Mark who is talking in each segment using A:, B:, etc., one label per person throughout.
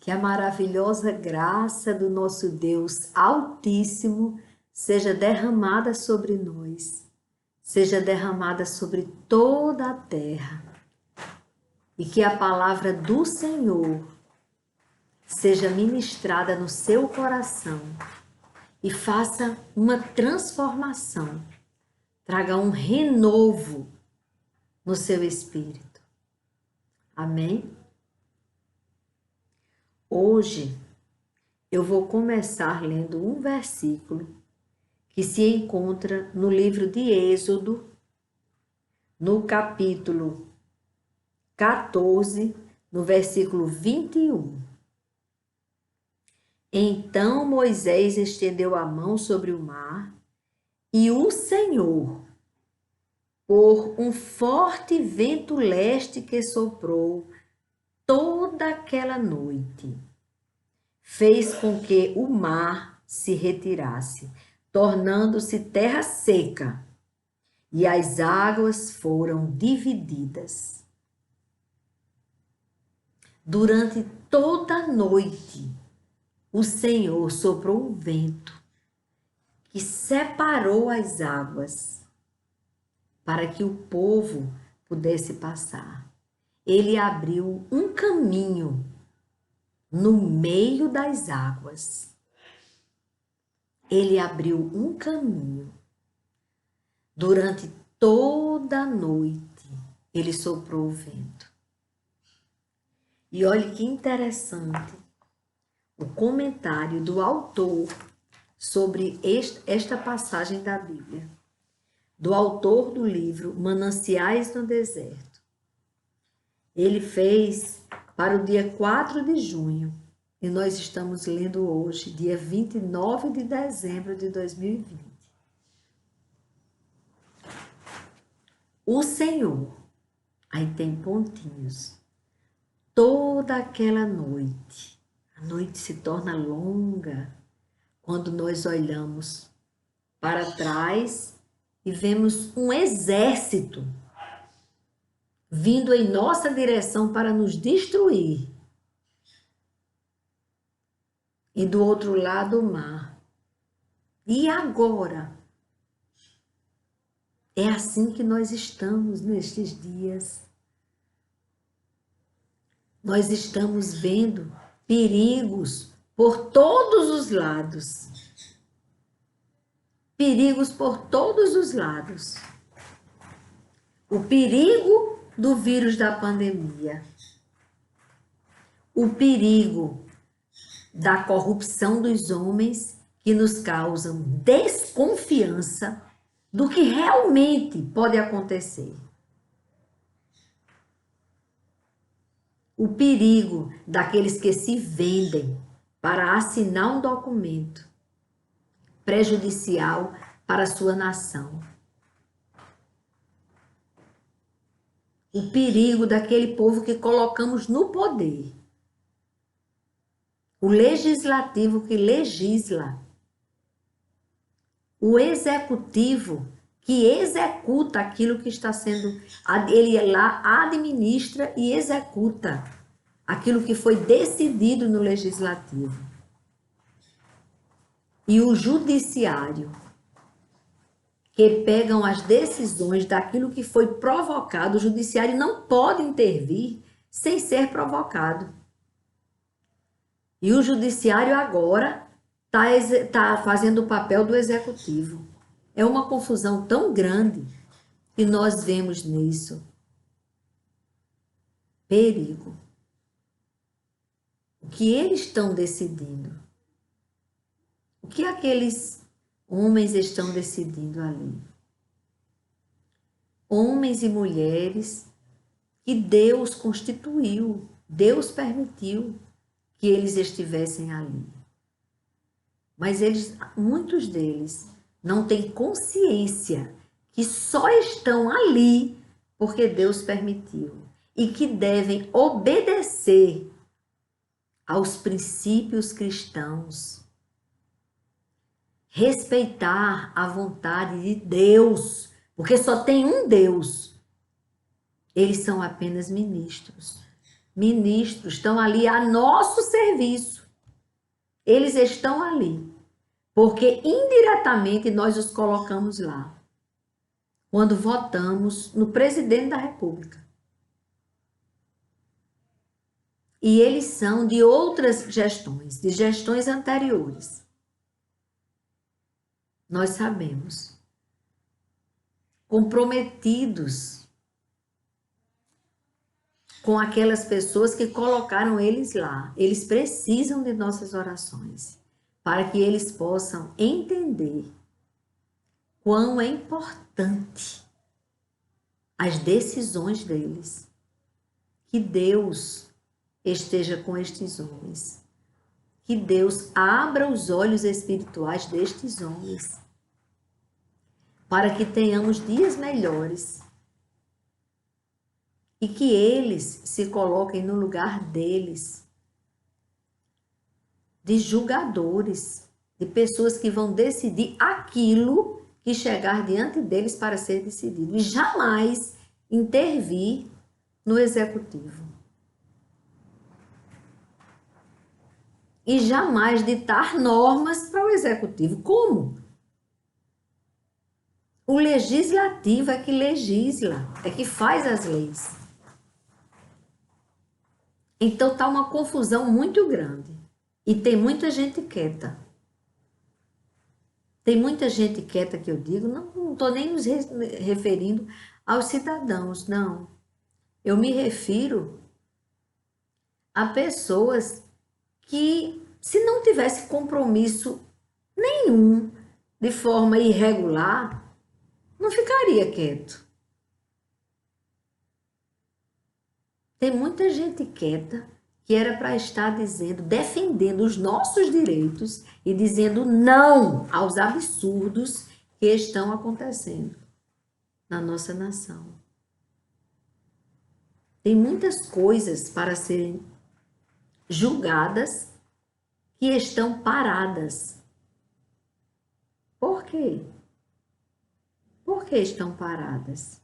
A: Que a maravilhosa graça do nosso Deus Altíssimo seja derramada sobre nós, seja derramada sobre toda a terra, e que a palavra do Senhor seja ministrada no seu coração e faça uma transformação, traga um renovo no seu espírito. Amém? Hoje eu vou começar lendo um versículo que se encontra no livro de Êxodo, no capítulo 14, no versículo 21. Então Moisés estendeu a mão sobre o mar, e o Senhor, por um forte vento leste que soprou toda aquela noite, fez com que o mar se retirasse, tornando-se terra seca, e as águas foram divididas. Durante toda a noite, o Senhor soprou um vento que separou as águas para que o povo pudesse passar. Ele abriu um caminho no meio das águas. Ele abriu um caminho. Durante toda a noite, ele soprou o vento. E olhe que interessante o comentário do autor sobre esta passagem da Bíblia, do autor do livro Mananciais no Deserto. Ele fez para o dia 4 de junho, e nós estamos lendo hoje, dia 29 de dezembro de 2020. O Senhor, aí tem pontinhos, toda aquela noite, a noite se torna longa quando nós olhamos para trás e vemos um exército vindo em nossa direção para nos destruir. E do outro lado o mar. E agora? É assim que nós estamos nestes dias. Nós estamos vendo perigos por todos os lados. Perigos por todos os lados. O perigo do vírus da pandemia. O perigo da corrupção dos homens que nos causam desconfiança do que realmente pode acontecer. O perigo daqueles que se vendem para assinar um documento prejudicial para a sua nação. O perigo daquele povo que colocamos no poder. O legislativo que legisla. O executivo que executa aquilo que está sendo... Ele lá administra e executa aquilo que foi decidido no legislativo. E o judiciário, que pegam as decisões daquilo que foi provocado. O judiciário não pode intervir sem ser provocado. E o judiciário agora está fazendo o papel do executivo. É uma confusão tão grande que nós vemos nisso. Perigo. O que eles estão decidindo? O que aqueles homens estão decidindo ali? Homens e mulheres que Deus constituiu, Deus permitiu que eles estivessem ali. Mas muitos deles não têm consciência que só estão ali porque Deus permitiu e que devem obedecer aos princípios cristãos, respeitar a vontade de Deus, porque só tem um Deus. Eles são apenas ministros. ministros estão ali a nosso serviço. Eles estão ali, porque indiretamente nós os colocamos lá, quando votamos no presidente da República. E eles são de outras gestões, de gestões anteriores. Nós sabemos. Comprometidos com aquelas pessoas que colocaram eles lá. Eles precisam de nossas orações, para que eles possam entender quão é importante as decisões deles. Que Deus esteja com estes homens. Que Deus abra os olhos espirituais destes homens, para que tenhamos dias melhores e que eles se coloquem no lugar deles, de julgadores, de pessoas que vão decidir aquilo que chegar diante deles para ser decidido, e jamais intervir no executivo. E jamais ditar normas para o executivo. Como? O legislativo é que legisla, é que faz as leis. Então está uma confusão muito grande. E tem muita gente quieta. Tem muita gente quieta que eu digo, não estou nem nos referindo aos cidadãos, não. Eu me refiro a pessoas que, se não tivesse compromisso nenhum de forma irregular, não ficaria quieto. Tem muita gente quieta que era para estar dizendo, defendendo os nossos direitos e dizendo não aos absurdos que estão acontecendo na nossa nação. Tem muitas coisas para serem julgadas que estão paradas. Por quê? Por que estão paradas?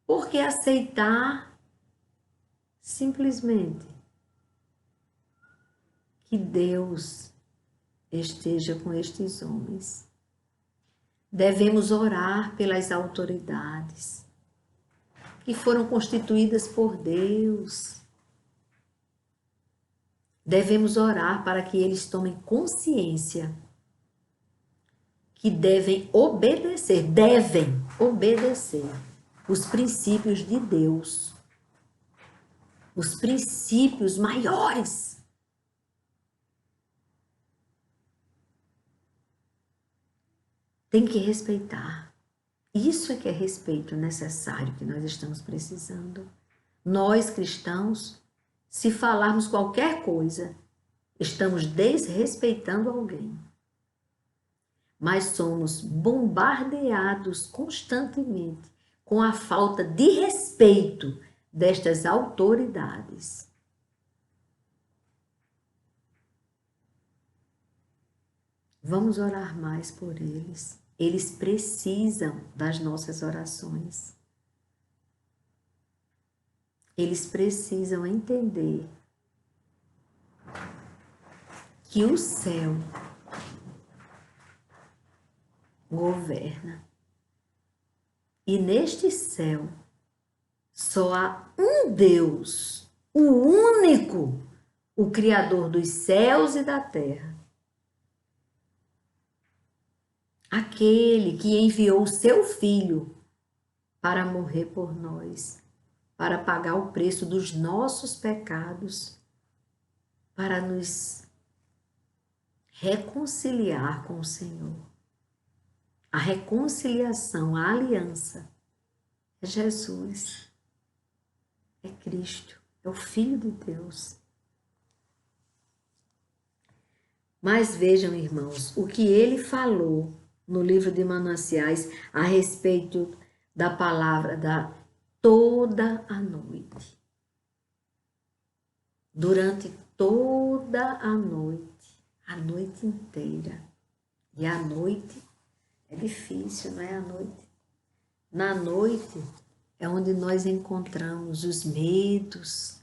A: Porque aceitar simplesmente que Deus esteja com estes homens. Devemos orar pelas autoridades que foram constituídas por Deus. Devemos orar para que eles tomem consciência que devem obedecer os princípios de Deus, os princípios maiores. Tem que respeitar. Isso é que é respeito necessário que nós estamos precisando. Nós, cristãos, se falarmos qualquer coisa, estamos desrespeitando alguém. Mas somos bombardeados constantemente com a falta de respeito destas autoridades. Vamos orar mais por eles. Eles precisam das nossas orações. Eles precisam entender que o céu governa. E neste céu só há um Deus, o único, o Criador dos céus e da terra. Aquele que enviou o seu Filho para morrer por nós, para pagar o preço dos nossos pecados, para nos reconciliar com o Senhor. A reconciliação, a aliança é Jesus, é Cristo, é o Filho de Deus. Mas vejam, irmãos, o que ele falou no livro de Mananciais a respeito da palavra da toda a noite. Durante toda a noite inteira. E a noite é difícil, não é a noite? Na noite é onde nós encontramos os medos.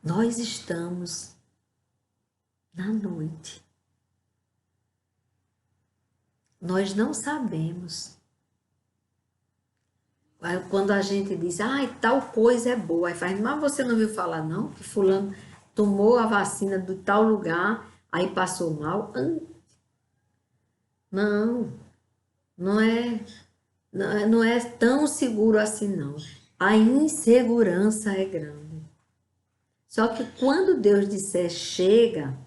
A: Nós estamos na noite. Nós não sabemos. Quando a gente diz, tal coisa é boa, aí faz, mas você não ouviu falar não? Que fulano tomou a vacina de tal lugar, aí passou mal? Não, não é tão seguro assim não. A insegurança é grande. Só que quando Deus disser chega,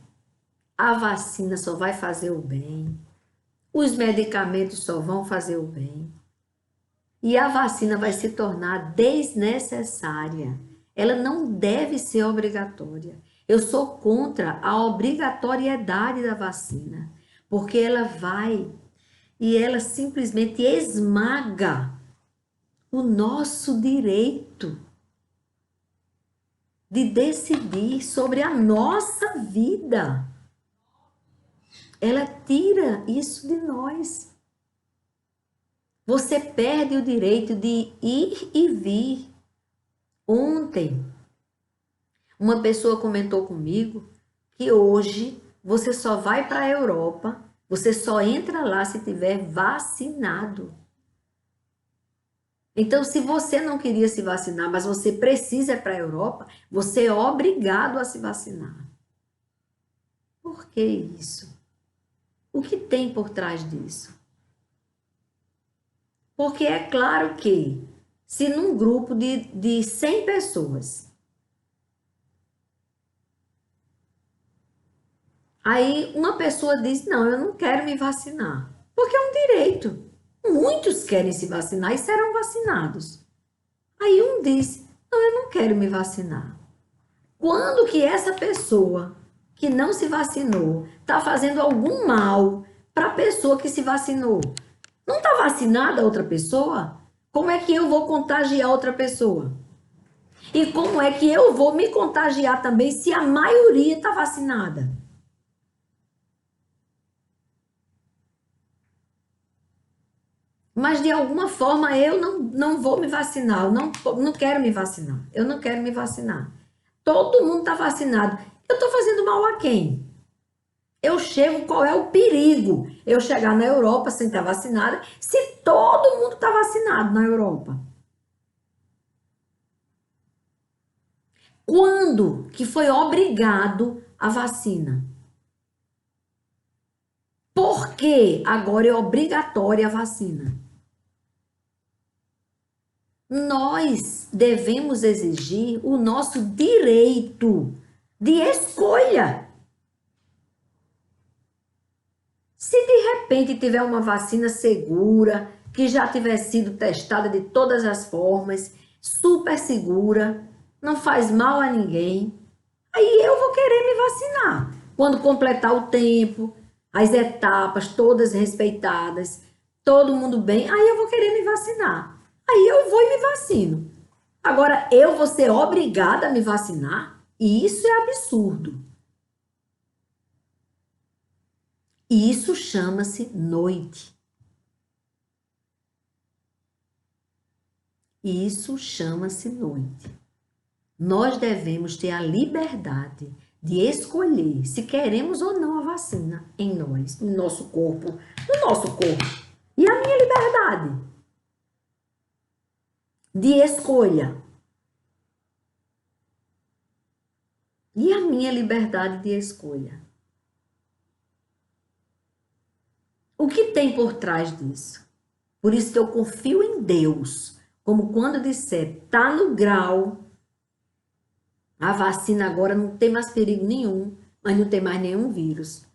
A: a vacina só vai fazer o bem. Os medicamentos só vão fazer o bem. E a vacina vai se tornar desnecessária. Ela não deve ser obrigatória. Eu sou contra a obrigatoriedade da vacina, porque ela vai e ela simplesmente esmaga o nosso direito de decidir sobre a nossa vida. Ela tira isso de nós. Você perde o direito de ir e vir. Ontem, uma pessoa comentou comigo que hoje você só vai para a Europa, você só entra lá se tiver vacinado. Então, se você não queria se vacinar, mas você precisa ir para a Europa, você é obrigado a se vacinar. Por que isso? O que tem por trás disso? Porque é claro que, se num grupo de 100 pessoas, aí uma pessoa diz, não, eu não quero me vacinar, porque é um direito. Muitos querem se vacinar e serão vacinados. Aí um diz, não, eu não quero me vacinar. Quando que essa pessoa que não se vacinou está fazendo algum mal para a pessoa que se vacinou? Não está vacinada a outra pessoa? Como é que eu vou contagiar outra pessoa? E como é que eu vou me contagiar também se a maioria está vacinada? Mas de alguma forma eu não vou me vacinar, eu não quero me vacinar, eu não quero me vacinar. Todo mundo está vacinado. Eu estou fazendo mal a quem? Eu chego, qual é o perigo? Eu chegar na Europa sem estar vacinada, se todo mundo está vacinado na Europa. Quando que foi obrigado a vacina? Por que agora é obrigatória a vacina? Nós devemos exigir o nosso direito de escolha. Se de repente tiver uma vacina segura, que já tiver sido testada de todas as formas, super segura, não faz mal a ninguém, aí eu vou querer me vacinar. Quando completar o tempo, as etapas todas respeitadas, todo mundo bem, aí eu vou querer me vacinar. Aí eu vou e me vacino. Agora, eu vou ser obrigada a me vacinar? E isso é absurdo. E isso chama-se noite. Isso chama-se noite. Nós devemos ter a liberdade de escolher se queremos ou não a vacina em nós, no nosso corpo. E a minha liberdade de escolha. E a minha liberdade de escolha. O que tem por trás disso? Por isso que eu confio em Deus. Como quando disser, tá no grau, a vacina agora não tem mais perigo nenhum, mas não tem mais nenhum vírus.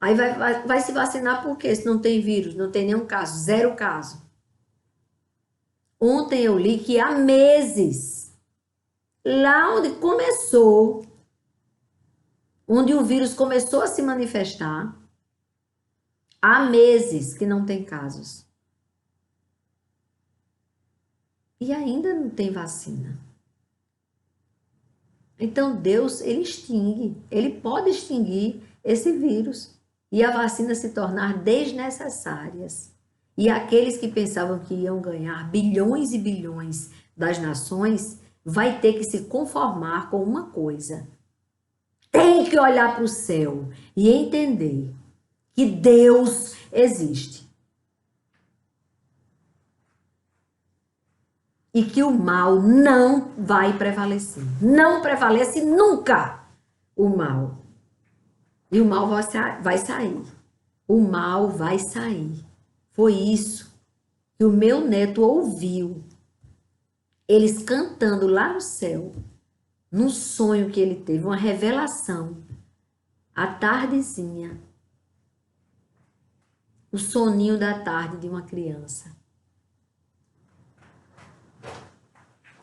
A: Aí vai se vacinar por quê? Se não tem vírus, não tem nenhum caso, zero caso. Ontem eu li que há meses, lá onde começou, onde o vírus começou a se manifestar, há meses que não tem casos. E ainda não tem vacina. Então Deus, ele pode extinguir esse vírus e a vacina se tornar desnecessárias. E aqueles que pensavam que iam ganhar bilhões e bilhões das nações, vai ter que se conformar com uma coisa. Tem que olhar para o céu e entender que Deus existe. E que o mal não vai prevalecer. Não prevalece nunca o mal. E o mal vai sair. O mal vai sair. Foi isso que o meu neto ouviu. Eles cantando lá no céu, num sonho que ele teve, uma revelação. À tardezinha. O soninho da tarde de uma criança.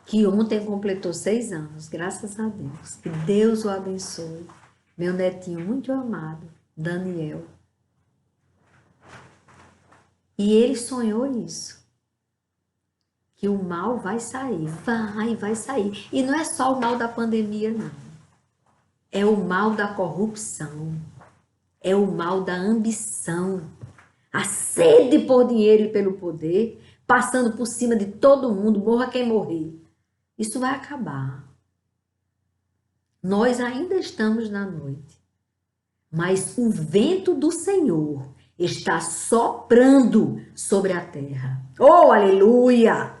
A: Que ontem completou 6 anos, graças a Deus. Que Deus o abençoe. Meu netinho muito amado, Daniel. E ele sonhou isso. Que o mal vai sair, vai sair. E não é só o mal da pandemia, não. É o mal da corrupção. É o mal da ambição. A sede por dinheiro e pelo poder, passando por cima de todo mundo, morra quem morrer. Isso vai acabar. Nós ainda estamos na noite, mas o vento do Senhor está soprando sobre a terra. Oh, aleluia!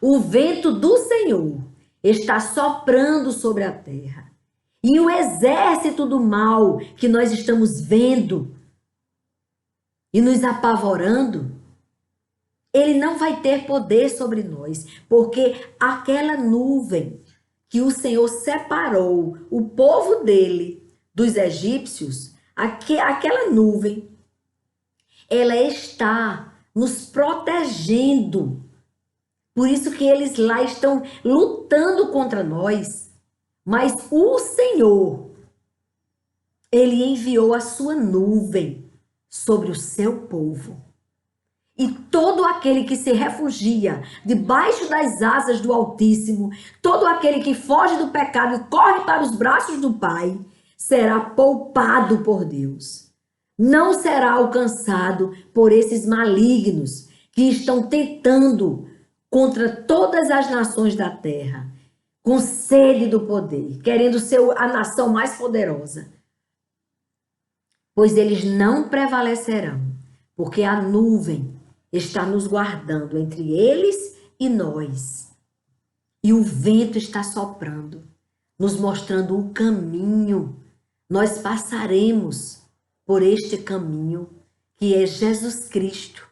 A: O vento do Senhor está soprando sobre a terra. E o exército do mal que nós estamos vendo e nos apavorando, ele não vai ter poder sobre nós, porque aquela nuvem que o Senhor separou o povo dele dos egípcios, aquela nuvem, ela está nos protegendo. Por isso que eles lá estão lutando contra nós. Mas o Senhor, ele enviou a sua nuvem sobre o seu povo. E todo aquele que se refugia debaixo das asas do Altíssimo, todo aquele que foge do pecado e corre para os braços do Pai, será poupado por Deus. Não será alcançado por esses malignos que estão tentando contra todas as nações da terra, com sede do poder, querendo ser a nação mais poderosa. Pois eles não prevalecerão, porque a nuvem está nos guardando entre eles e nós. E o vento está soprando, nos mostrando o caminho. Nós passaremos por este caminho, que é Jesus Cristo.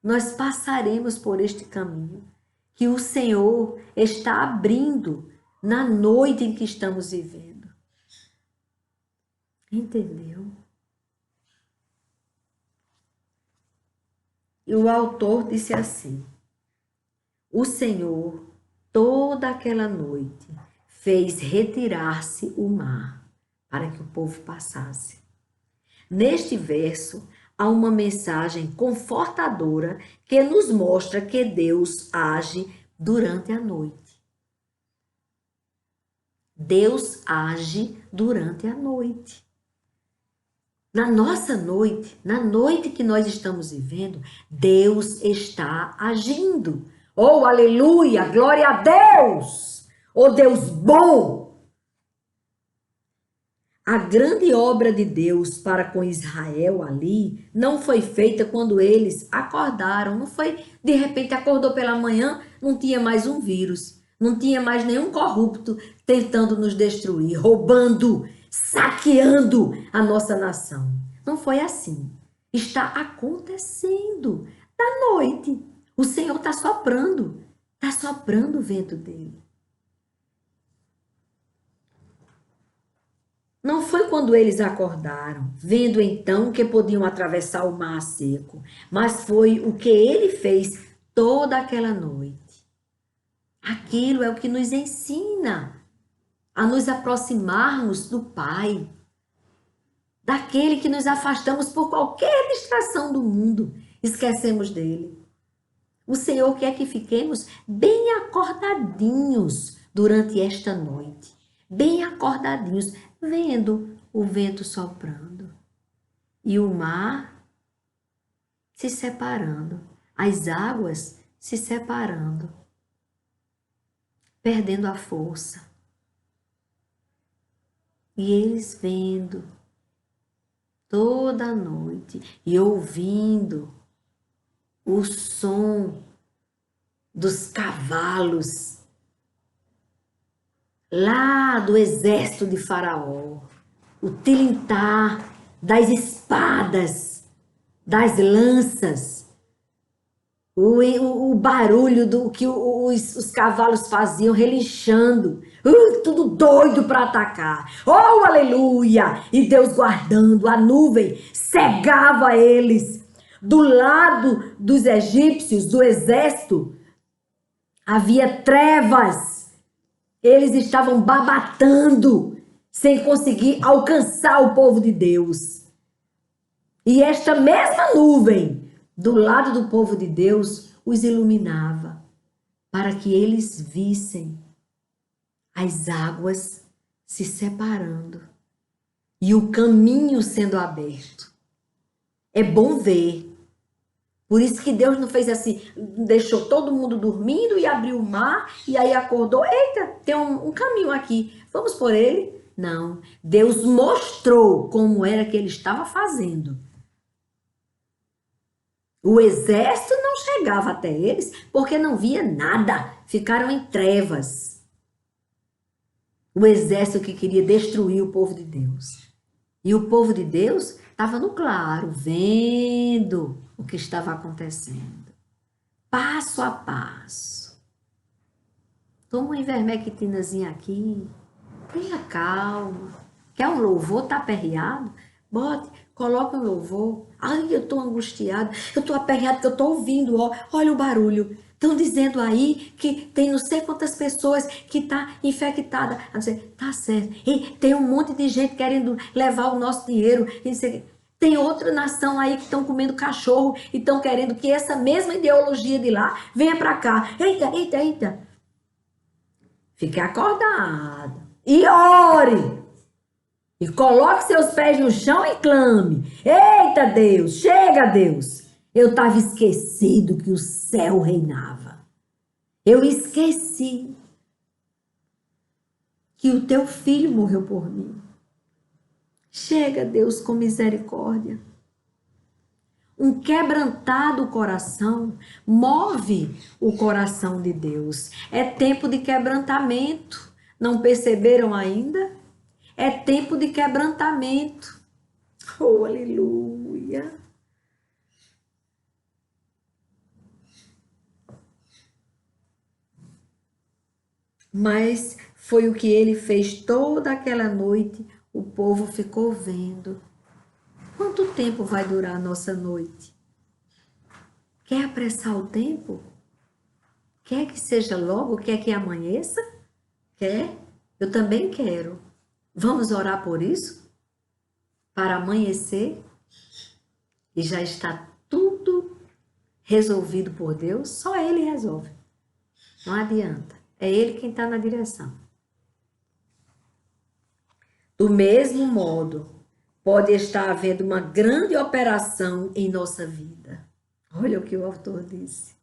A: Nós passaremos por este caminho que o Senhor está abrindo na noite em que estamos vivendo. Entendeu? E o autor disse assim: o Senhor, toda aquela noite, fez retirar-se o mar para que o povo passasse. Neste verso, há uma mensagem confortadora que nos mostra que Deus age durante a noite. Deus age durante a noite. Na nossa noite, na noite que nós estamos vivendo, Deus está agindo. Oh, aleluia, glória a Deus! Oh, Deus bom! A grande obra de Deus para com Israel ali não foi feita quando eles acordaram. Não foi, de repente, acordou pela manhã, não tinha mais um vírus, não tinha mais nenhum corrupto tentando nos destruir, roubando, saqueando a nossa nação. Não foi assim. Está acontecendo da noite. O Senhor está soprando o vento dele. Não foi quando eles acordaram, vendo então que podiam atravessar o mar seco, mas foi o que ele fez toda aquela noite. Aquilo é o que nos ensina a nos aproximarmos do Pai, daquele que nos afastamos por qualquer distração do mundo, esquecemos dele. O Senhor quer que fiquemos bem acordadinhos durante esta noite, bem acordadinhos, vendo o vento soprando e o mar se separando, as águas se separando, perdendo a força. E eles vendo toda a noite e ouvindo o som dos cavalos lá do exército de Faraó, o tilintar das espadas, das lanças, o barulho do que os cavalos faziam, relinchando, tudo doido para atacar. Oh, aleluia! E Deus guardando, a nuvem cegava eles. Do lado dos egípcios, do exército, havia trevas. Eles estavam barbatando, sem conseguir alcançar o povo de Deus. E esta mesma nuvem, do lado do povo de Deus, os iluminava, para que eles vissem as águas se separando e o caminho sendo aberto. É bom ver. Por isso que Deus não fez assim, deixou todo mundo dormindo e abriu o mar, e aí acordou, eita, tem um caminho aqui, vamos por ele? Não, Deus mostrou como era que ele estava fazendo. O exército não chegava até eles, porque não via nada, ficaram em trevas. O exército que queria destruir o povo de Deus. E o povo de Deus estava no claro, vendo o que estava acontecendo. Passo a passo. Toma uma ivermectinazinha aqui. Tenha calma. Quer um louvor? Tá aperreado? Bote, coloque um louvor. Ai, eu tô angustiado. Eu tô aperreado porque eu tô ouvindo, ó. Olha o barulho. Estão dizendo aí que tem não sei quantas pessoas que tá infectada. Tá certo. E tem um monte de gente querendo levar o nosso dinheiro. Tem outra nação aí que estão comendo cachorro e estão querendo que essa mesma ideologia de lá venha para cá. Eita, eita, eita. Fique acordado. E ore. E coloque seus pés no chão e clame. Eita, Deus, chega, Deus. Eu estava esquecido que o céu reinava. Eu esqueci que o teu filho morreu por mim. Chega, Deus, com misericórdia. Um quebrantado coração move o coração de Deus. É tempo de quebrantamento. Não perceberam ainda? É tempo de quebrantamento. Oh, aleluia. Mas foi o que ele fez toda aquela noite. O povo ficou vendo. Quanto tempo vai durar a nossa noite? Quer apressar o tempo? Quer que seja logo? Quer que amanheça? Quer? Eu também quero. Vamos orar por isso? Para amanhecer? E já está tudo resolvido por Deus? Só Ele resolve. Não adianta. É Ele quem está na direção. Do mesmo modo, pode estar havendo uma grande operação em nossa vida. Olha o que o autor disse.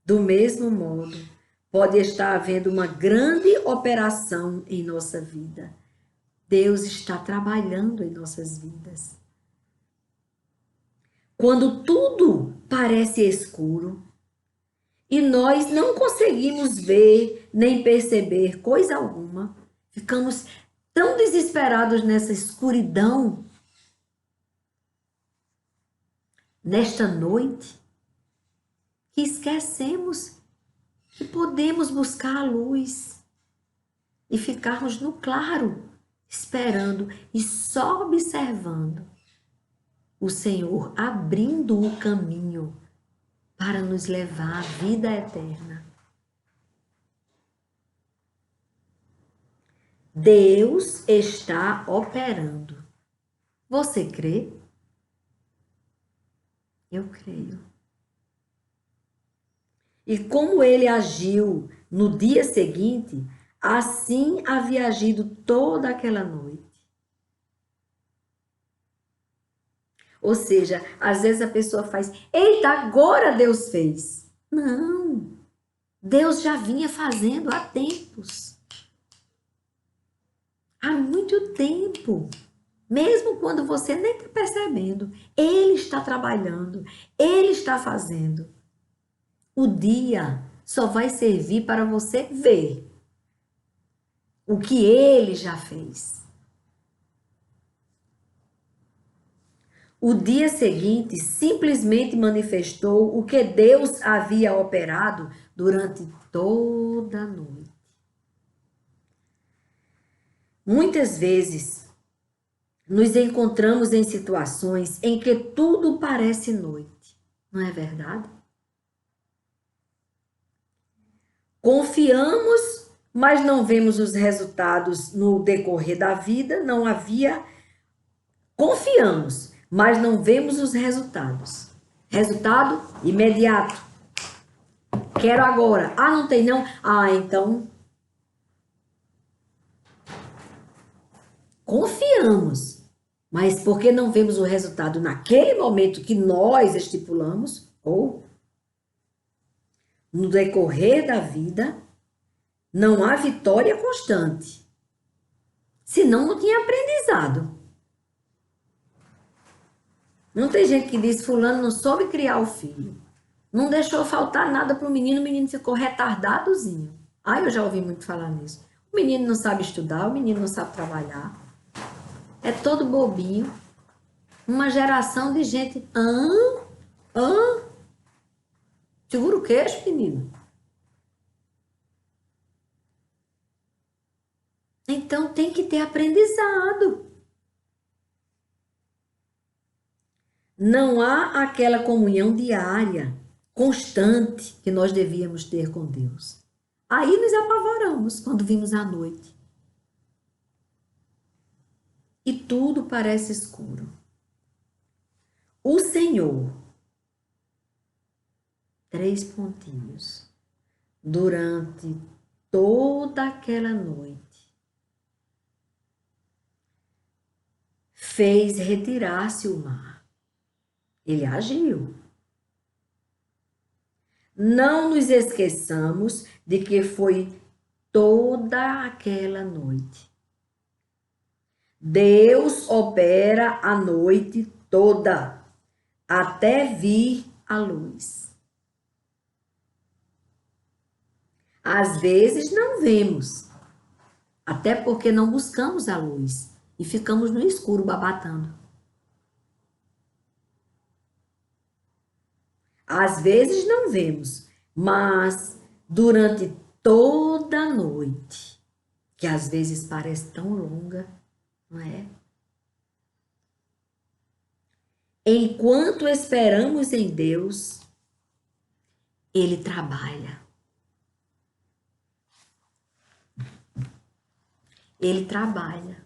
A: Do mesmo modo, pode estar havendo uma grande operação em nossa vida. Deus está trabalhando em nossas vidas. Quando tudo parece escuro e nós não conseguimos ver nem perceber coisa alguma, ficamos tão desesperados nessa escuridão, nesta noite, que esquecemos que podemos buscar a luz e ficarmos no claro, esperando e só observando o Senhor abrindo o caminho para nos levar à vida eterna. Deus está operando. Você crê? Eu creio. E como ele agiu no dia seguinte, assim havia agido toda aquela noite. Ou seja, às vezes a pessoa faz, eita, agora Deus fez. Não, Deus já vinha fazendo há tempos. Há muito tempo. Mesmo quando você nem está percebendo, Ele está trabalhando, Ele está fazendo. O dia só vai servir para você ver o que Ele já fez. O dia seguinte simplesmente manifestou o que Deus havia operado durante toda a noite. Muitas vezes nos encontramos em situações em que tudo parece noite, não é verdade? Confiamos, mas não vemos os resultados no decorrer da vida, não havia. Confiamos, mas não vemos os resultados. Resultado imediato. Quero agora. Ah, não tem não? Ah, então. Confiamos, mas porque não vemos o resultado naquele momento que nós estipulamos, ou no decorrer da vida, não há vitória constante. Senão não tinha aprendizado. Não tem gente que diz, fulano não soube criar o filho. Não deixou faltar nada para o menino ficou retardadozinho. Ah, eu já ouvi muito falar nisso. O menino não sabe estudar, o menino não sabe trabalhar. É todo bobinho. Uma geração de gente, segura o queixo, menino. Então tem que ter aprendizado. Não há aquela comunhão diária, constante, que nós devíamos ter com Deus. Aí nos apavoramos quando vimos a noite. E tudo parece escuro. O Senhor, 3 pontinhos, durante toda aquela noite, fez retirar-se o mar. Ele agiu. Não nos esqueçamos de que foi toda aquela noite. Deus opera a noite toda, até vir a luz. Às vezes não vemos, até porque não buscamos a luz e ficamos no escuro babatando. Às vezes não vemos, mas durante toda a noite, que às vezes parece tão longa, não é? Enquanto esperamos em Deus, Ele trabalha. Ele trabalha.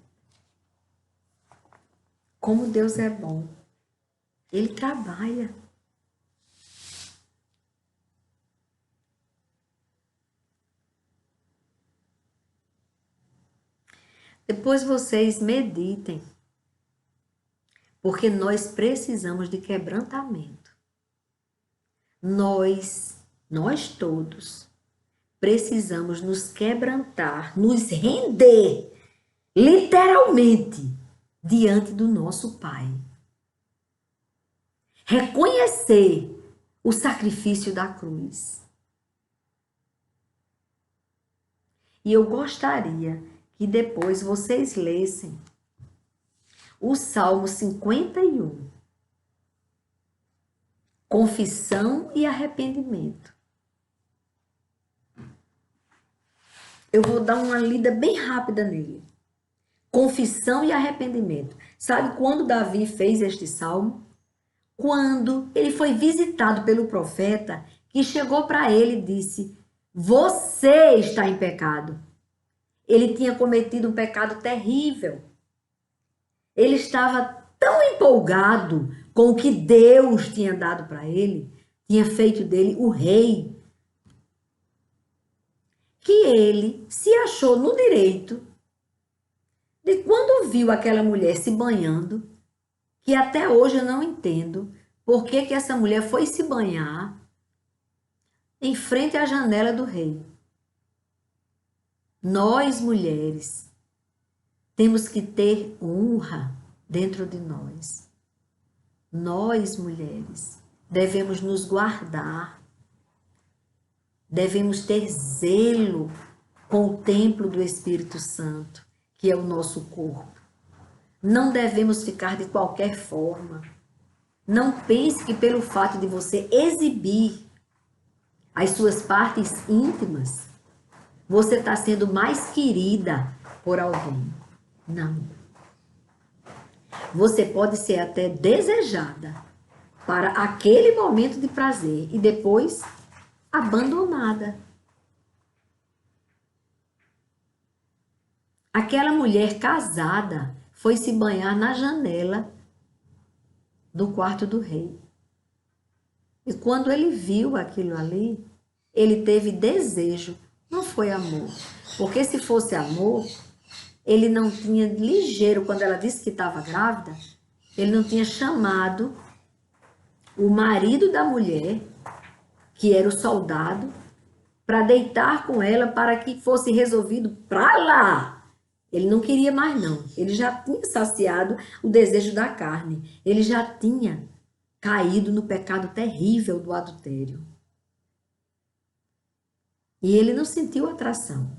A: Como Deus é bom. Ele trabalha. Depois vocês meditem, porque nós precisamos de quebrantamento. Nós todos, precisamos nos quebrantar, nos render, literalmente, diante do nosso Pai. Reconhecer o sacrifício da cruz. E eu gostaria que depois vocês lessem o Salmo 51. Confissão e arrependimento. Eu vou dar uma lida bem rápida nele. Confissão e arrependimento. Sabe quando Davi fez este salmo? Quando ele foi visitado pelo profeta, que chegou para ele e disse: você está em pecado. Ele tinha cometido um pecado terrível. Ele estava tão empolgado com o que Deus tinha dado para ele, tinha feito dele o rei, que ele se achou no direito de, quando viu aquela mulher se banhando, que até hoje eu não entendo por que que essa mulher foi se banhar em frente à janela do rei. Nós, mulheres, temos que ter honra dentro de nós. Nós, mulheres, devemos nos guardar, devemos ter zelo com o templo do Espírito Santo, que é o nosso corpo. Não devemos ficar de qualquer forma. Não pense que pelo fato de você exibir as suas partes íntimas, você está sendo mais querida por alguém. Não. Você pode ser até desejada para aquele momento de prazer e depois abandonada. Aquela mulher casada foi se banhar na janela do quarto do rei. E quando ele viu aquilo ali, ele teve desejo, não foi amor. Porque se fosse amor, ele não tinha ligeiro, quando ela disse que estava grávida, ele não tinha chamado o marido da mulher, que era o soldado, para deitar com ela para que fosse resolvido para lá. Ele não queria mais não, ele já tinha saciado o desejo da carne, ele já tinha caído no pecado terrível do adultério. E ele não sentiu atração.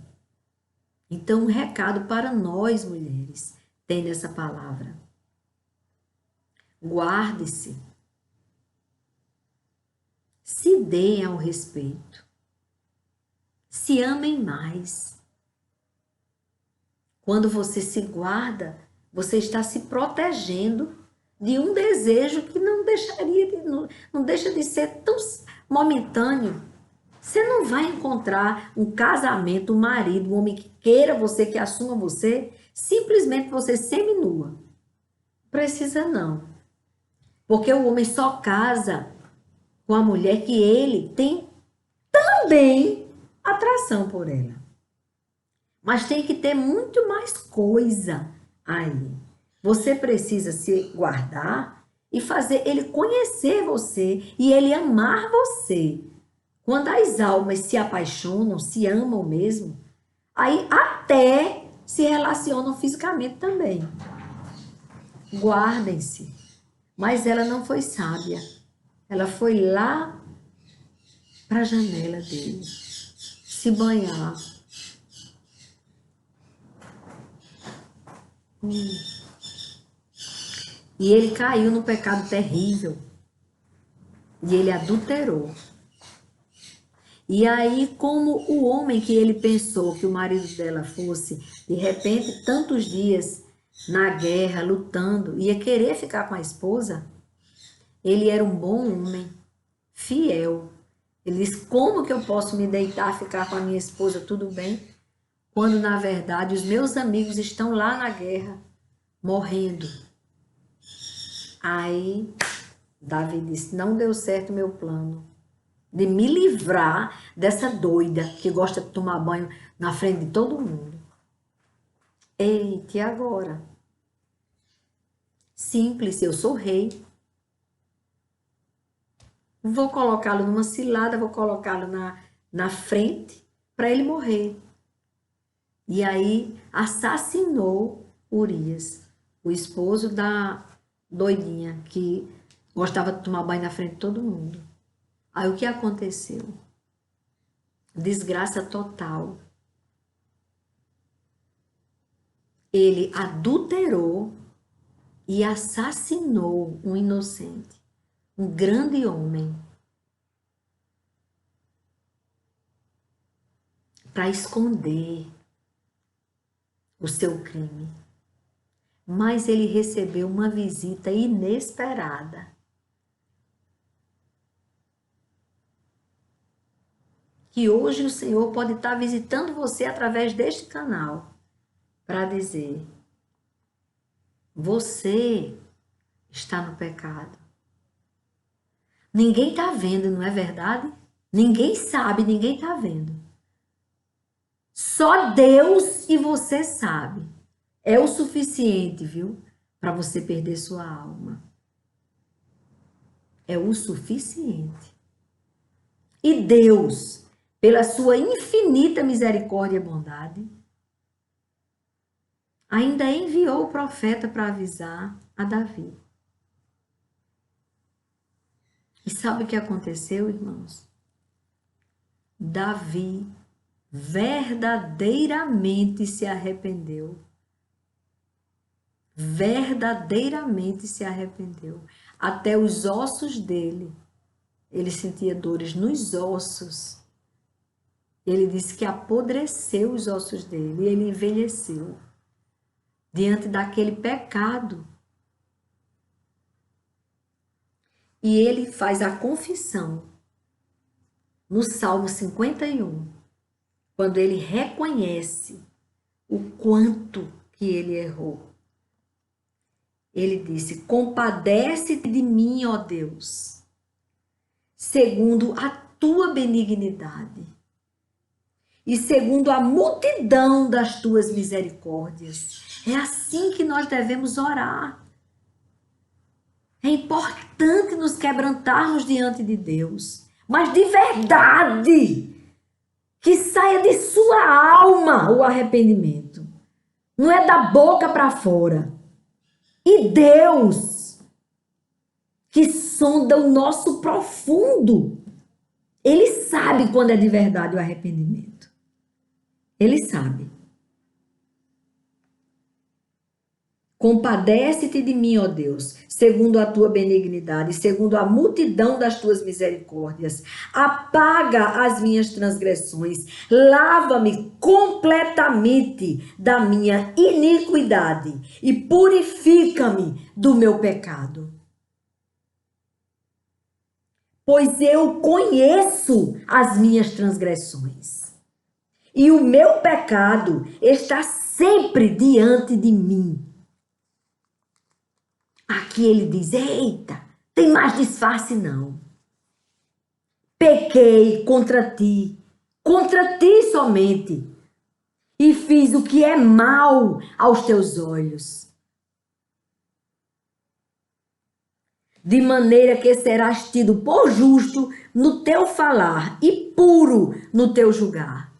A: Então, um recado para nós, mulheres, tem nessa palavra. Guarde-se. Se deem ao respeito. Se amem mais. Quando você se guarda, você está se protegendo de um desejo que não deixa de ser tão momentâneo. Você não vai encontrar um casamento, um marido, um homem que queira você, que assuma você, simplesmente você seminua. Precisa não. Porque o homem só casa com a mulher que ele tem também atração por ela. Mas tem que ter muito mais coisa aí. Você precisa se guardar e fazer ele conhecer você e ele amar você. Quando as almas se apaixonam, se amam mesmo, aí até se relacionam fisicamente também. Guardem-se. Mas ela não foi sábia. Ela foi lá para a janela dele, se banhar. E ele caiu num pecado terrível. E ele adulterou. E aí, como o homem que ele pensou que o marido dela fosse, de repente, tantos dias na guerra, lutando, ia querer ficar com a esposa, ele era um bom homem, fiel. Ele disse, como que eu posso me deitar, ficar com a minha esposa, tudo bem? Quando, na verdade, os meus amigos estão lá na guerra, morrendo. Aí, Davi disse, não deu certo o meu plano de me livrar dessa doida que gosta de tomar banho na frente de todo mundo. Eita, e agora? Simples, eu sou rei. Vou colocá-lo numa cilada, vou colocá-lo na frente para ele morrer. E aí assassinou Urias, o esposo da doidinha que gostava de tomar banho na frente de todo mundo. Aí o que aconteceu? Desgraça total. Ele adulterou e assassinou um inocente, um grande homem, para esconder o seu crime. Mas ele recebeu uma visita inesperada. Que hoje o Senhor pode estar visitando você através deste canal para dizer: você está no pecado. Ninguém está vendo, não é verdade? Ninguém sabe, ninguém está vendo. Só Deus e você sabe. É o suficiente, viu? para você perder sua alma. É o suficiente. E Deus, pela sua infinita misericórdia e bondade, ainda enviou o profeta para avisar a Davi. E sabe o que aconteceu, irmãos? Davi verdadeiramente se arrependeu. Verdadeiramente se arrependeu. Até os ossos dele, ele sentia dores nos ossos. Ele disse que apodreceu os ossos dele e ele envelheceu diante daquele pecado. E ele faz a confissão no Salmo 51, quando ele reconhece o quanto que ele errou. Ele disse: compadece-te de mim, ó Deus, segundo a tua benignidade e segundo a multidão das tuas misericórdias. É assim que nós devemos orar. É importante nos quebrantarmos diante de Deus, mas de verdade, que saia de sua alma o arrependimento. Não é da boca para fora. E Deus, que sonda o nosso profundo, Ele sabe quando é de verdade o arrependimento. Ele sabe. Compadece-te de mim, ó Deus, segundo a tua benignidade, segundo a multidão das tuas misericórdias. Apaga as minhas transgressões, lava-me completamente da minha iniquidade e purifica-me do meu pecado. Pois eu conheço as minhas transgressões e o meu pecado está sempre diante de mim. Aqui ele diz: eita, tem mais disfarce não. Pequei contra ti somente, e fiz o que é mal aos teus olhos. De maneira que serás tido por justo no teu falar e puro no teu julgar.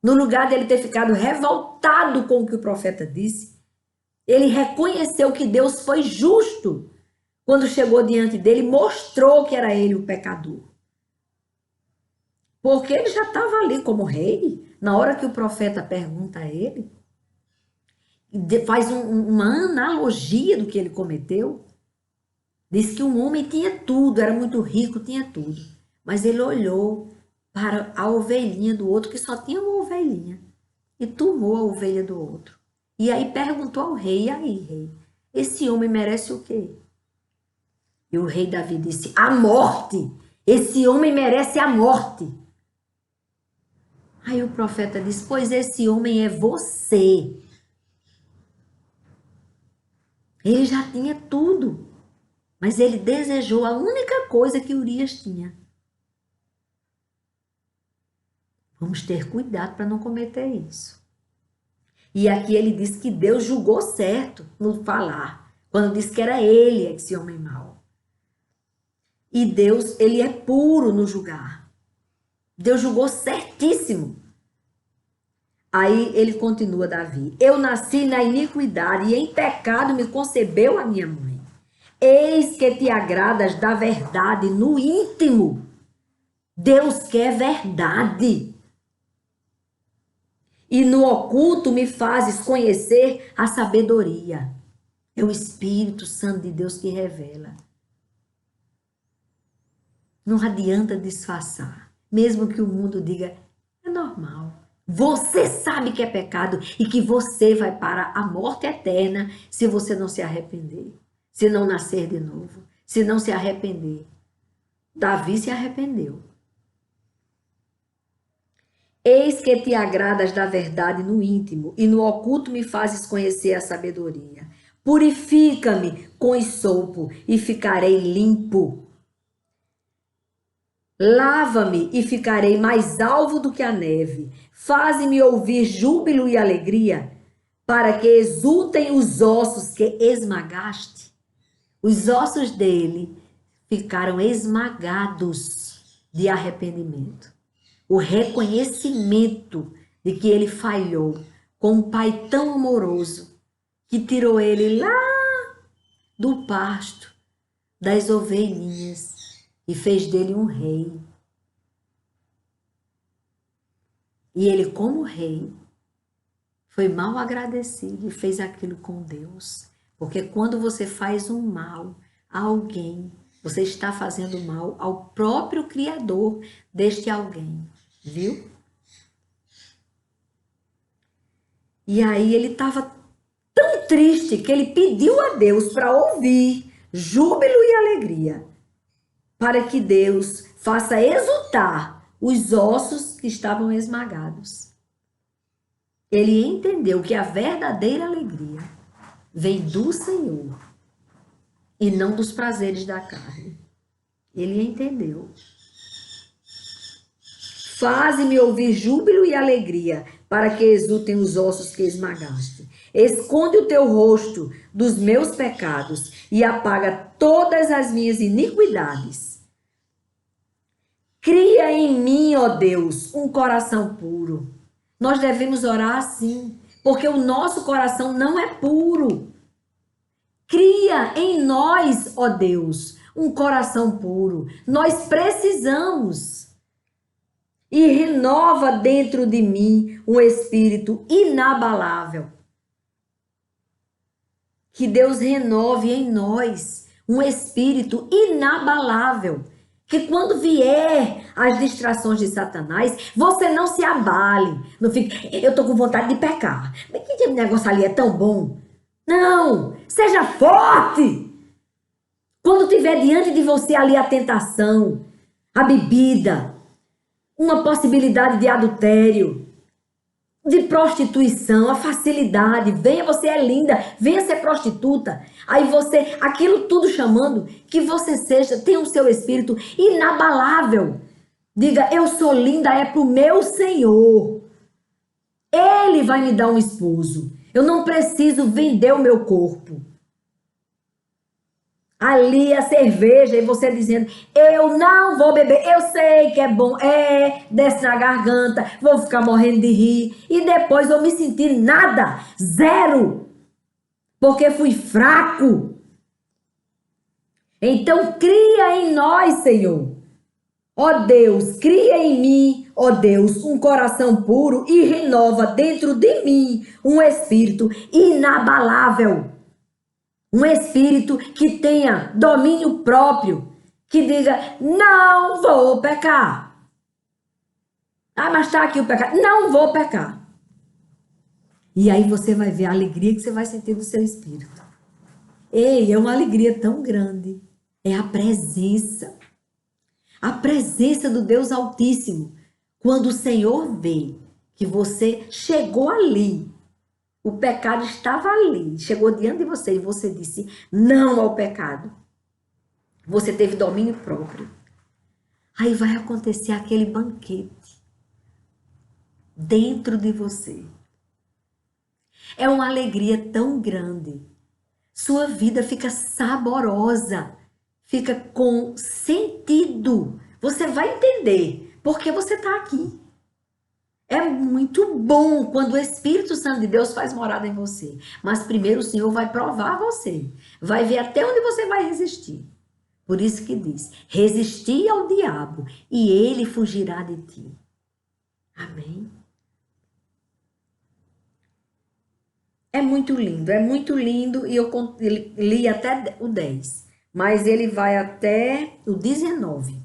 A: No lugar dele ter ficado revoltado com o que o profeta disse, ele reconheceu que Deus foi justo. Quando chegou diante dele, mostrou que era ele o pecador. Porque ele já estava ali como rei. Na hora que o profeta pergunta a ele, faz uma analogia do que ele cometeu. Diz que um homem tinha tudo, era muito rico, tinha tudo. Mas ele olhou para a ovelhinha do outro, que só tinha uma ovelhinha, e tomou a ovelha do outro. E aí perguntou ao rei: e aí, rei, esse homem merece o quê? E o rei Davi disse: a morte. Esse homem merece a morte. Aí o profeta disse: pois esse homem é você. Ele já tinha tudo, mas ele desejou a única coisa que Urias tinha. Vamos ter cuidado para não cometer isso. E aqui ele diz que Deus julgou certo no falar, quando disse que era ele esse homem mau. E Deus, ele é puro no julgar. Deus julgou certíssimo. Aí ele continua, Davi: eu nasci na iniquidade e em pecado me concebeu a minha mãe. Eis que te agradas da verdade no íntimo. Deus quer verdade. E no oculto me fazes conhecer a sabedoria. É o Espírito Santo de Deus que revela. Não adianta disfarçar. Mesmo que o mundo diga: é normal. Você sabe que é pecado e que você vai para a morte eterna se você não se arrepender. Se não nascer de novo. Se não se arrepender. Davi se arrependeu. Eis que te agradas da verdade no íntimo, e no oculto me fazes conhecer a sabedoria. Purifica-me com esopo, e ficarei limpo. Lava-me, e ficarei mais alvo do que a neve. Faze-me ouvir júbilo e alegria, para que exultem os ossos que esmagaste. Os ossos dele ficaram esmagados de arrependimento. O reconhecimento de que ele falhou com um pai tão amoroso que tirou ele lá do pasto das ovelhinhas e fez dele um rei. E ele, como rei, foi mal agradecido e fez aquilo com Deus. Porque quando você faz um mal a alguém, você está fazendo mal ao próprio Criador deste alguém, viu? E aí ele estava tão triste que ele pediu a Deus para ouvir júbilo e alegria, para que Deus faça exultar os ossos que estavam esmagados. Ele entendeu que a verdadeira alegria vem do Senhor e não dos prazeres da carne. Ele entendeu. Faze-me ouvir júbilo e alegria, para que exultem os ossos que esmagaste. Esconde o teu rosto dos meus pecados e apaga todas as minhas iniquidades. Cria em mim, ó Deus, um coração puro. Nós devemos orar assim, porque o nosso coração não é puro. Cria em nós, ó Deus, um coração puro. Nós precisamos. E renova dentro de mim um espírito inabalável. Que Deus renove em nós um espírito inabalável. Que quando vier as distrações de Satanás, você não se abale. Não fique, eu tô com vontade de pecar. Mas que negócio ali é tão bom. Não, seja forte. Quando tiver diante de você ali a tentação, a bebida, uma possibilidade de adultério, de prostituição, a facilidade, venha, você é linda, venha ser prostituta. Aí você, aquilo tudo chamando, que você tenha o seu espírito inabalável. Diga, eu sou linda, é pro meu Senhor. Ele vai me dar um esposo. Eu não preciso vender o meu corpo. Ali a cerveja e você dizendo, eu não vou beber, eu sei que é bom, desce na garganta, vou ficar morrendo de rir e depois vou me sentir nada, zero, porque fui fraco. Então cria em nós, Senhor, ó Deus, cria em mim, ó Deus, um coração puro e renova dentro de mim um espírito inabalável. Um espírito que tenha domínio próprio, que diga, não vou pecar. Ah, mas está aqui o pecado. Não vou pecar. E aí você vai ver a alegria que você vai sentir no seu espírito. Ei, é uma alegria tão grande. É a presença. A presença do Deus Altíssimo. Quando o Senhor vê que você chegou ali, o pecado estava ali, chegou diante de você e você disse não ao pecado. Você teve domínio próprio. Aí vai acontecer aquele banquete dentro de você. É uma alegria tão grande. Sua vida fica saborosa, fica com sentido. Você vai entender porque você está aqui. É muito bom quando o Espírito Santo de Deus faz morada em você. Mas primeiro o Senhor vai provar você. Vai ver até onde você vai resistir. Por isso que diz, resistir ao diabo e ele fugirá de ti. Amém? É muito lindo e eu li até o 10. Mas ele vai até o 19.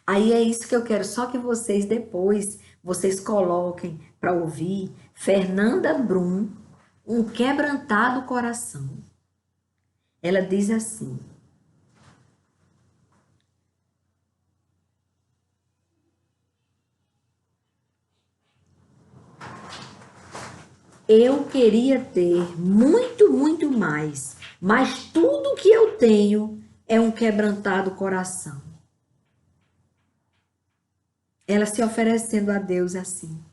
A: Aí é isso que eu quero, só que vocês depois, vocês coloquem para ouvir Fernanda Brum, um quebrantado coração. Ela diz assim, eu queria ter muito, muito mais, mas tudo que eu tenho é um quebrantado coração. Ela se oferecendo a Deus assim.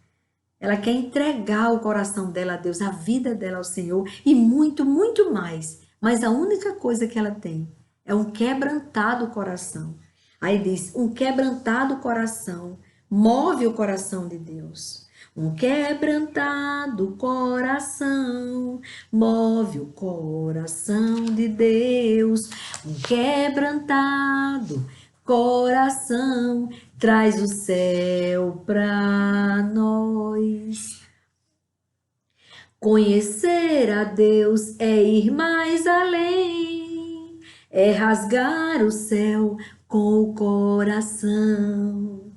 A: Ela quer entregar o coração dela a Deus, a vida dela ao Senhor e muito, muito mais. Mas a única coisa que ela tem é um quebrantado coração. Aí diz, um quebrantado coração move o coração de Deus. Um quebrantado coração move o coração de Deus. Um quebrantado coração traz o céu para nós. Conhecer a Deus é ir mais além, é rasgar o céu com o coração,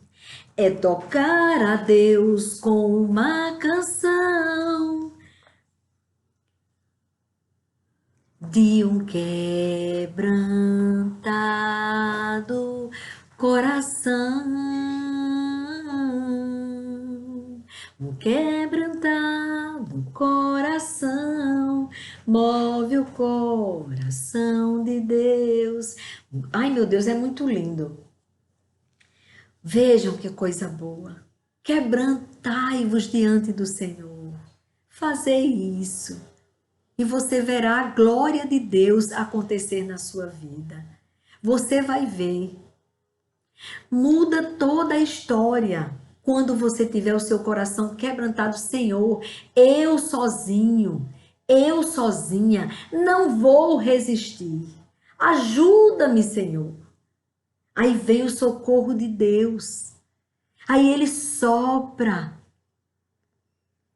A: é tocar a Deus com uma canção de um quebrantado coração. Um quebrantado coração move o coração de Deus. Ai, meu Deus, é muito lindo. Vejam que coisa boa. Quebrantai-vos diante do Senhor. Fazei isso. E você verá a glória de Deus acontecer na sua vida. Você vai ver. Muda toda a história. Quando você tiver o seu coração quebrantado, Senhor, eu sozinho, eu sozinha, não vou resistir. Ajuda-me, Senhor. Aí vem o socorro de Deus. Aí ele sopra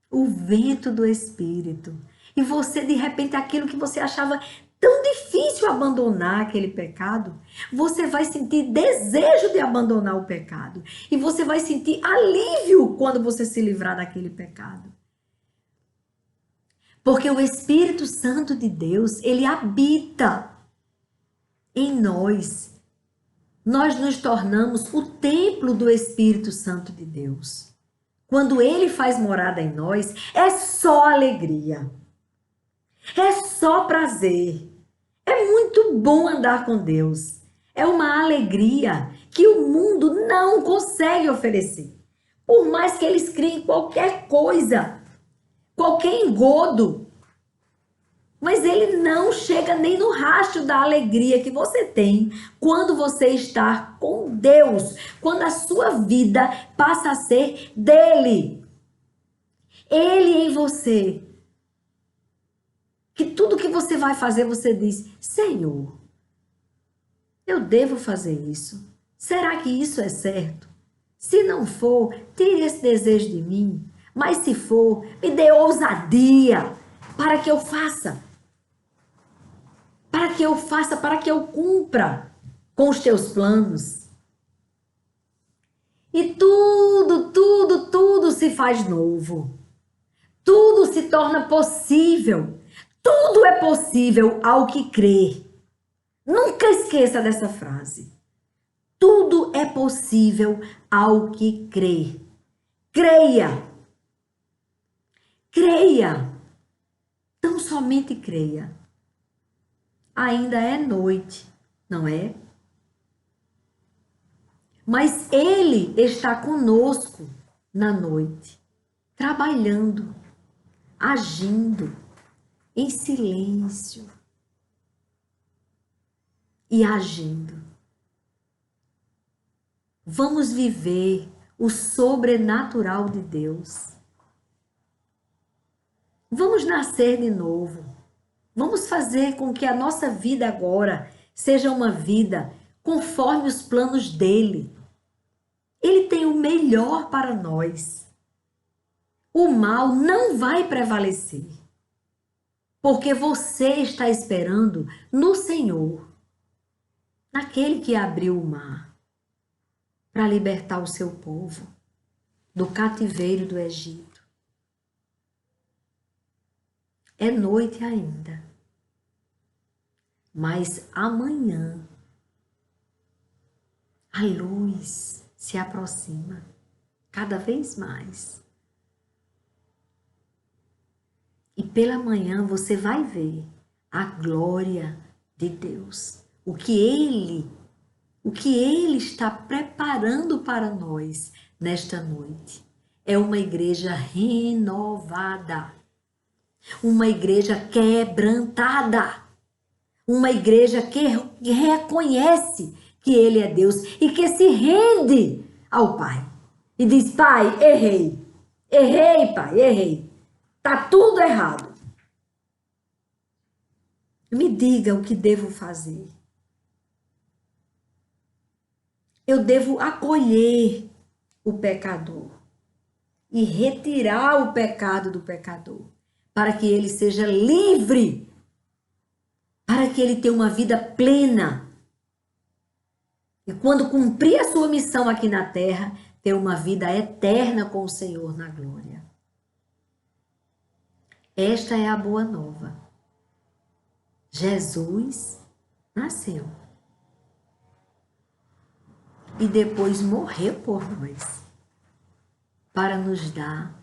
A: o vento do Espírito. E você, de repente, aquilo que você achava tão difícil abandonar aquele pecado, você vai sentir desejo de abandonar o pecado. E você vai sentir alívio quando você se livrar daquele pecado. Porque o Espírito Santo de Deus, ele habita em nós. Nós nos tornamos o templo do Espírito Santo de Deus. Quando ele faz morada em nós, é só alegria. É só prazer. É muito bom andar com Deus. É uma alegria que o mundo não consegue oferecer. Por mais que eles criem qualquer coisa, qualquer engodo, mas ele não chega nem no rastro da alegria que você tem quando você está com Deus, quando a sua vida passa a ser dele. Ele em você. Que tudo que você vai fazer, você diz, Senhor, eu devo fazer isso? Será que isso é certo? Se não for, tire esse desejo de mim. Mas se for, me dê ousadia para que eu faça. Para que eu faça, para que eu cumpra com os teus planos. E tudo se faz novo. Tudo se torna possível. Tudo é possível ao que crê. Nunca esqueça dessa frase. Tudo é possível ao que crê. Creia. Creia. Tão somente creia. Ainda é noite, não é? Mas Ele está conosco na noite, trabalhando, agindo em silêncio e agindo. Vamos viver o sobrenatural de Deus. Vamos nascer de novo. Vamos fazer com que a nossa vida agora seja uma vida conforme os planos dele. Ele tem o melhor para nós. O mal não vai prevalecer. Porque você está esperando no Senhor, naquele que abriu o mar, para libertar o seu povo do cativeiro do Egito. É noite ainda, mas amanhã a luz se aproxima cada vez mais. E pela manhã você vai ver a glória de Deus. O que Ele está preparando para nós nesta noite. é uma igreja renovada, uma igreja quebrantada, uma igreja que reconhece que Ele é Deus e que se rende ao Pai. E diz, Pai, errei. Errei, Pai, errei. Tá tudo errado. Me diga o que devo fazer. Eu devo acolher o pecador e retirar o pecado do pecador, para que ele seja livre, para que ele tenha uma vida plena. E quando cumprir a sua missão aqui na terra, ter uma vida eterna com o Senhor na glória. Esta é a boa nova. Jesus nasceu e depois morreu por nós, para nos dar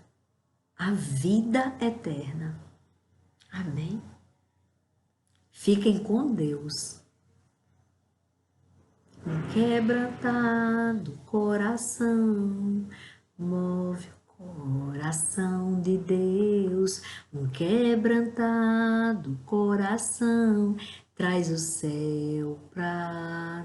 A: a vida eterna. Amém? Fiquem com Deus. Um quebrantado coração move o coração de Deus. Um quebrantado coração traz o céu pra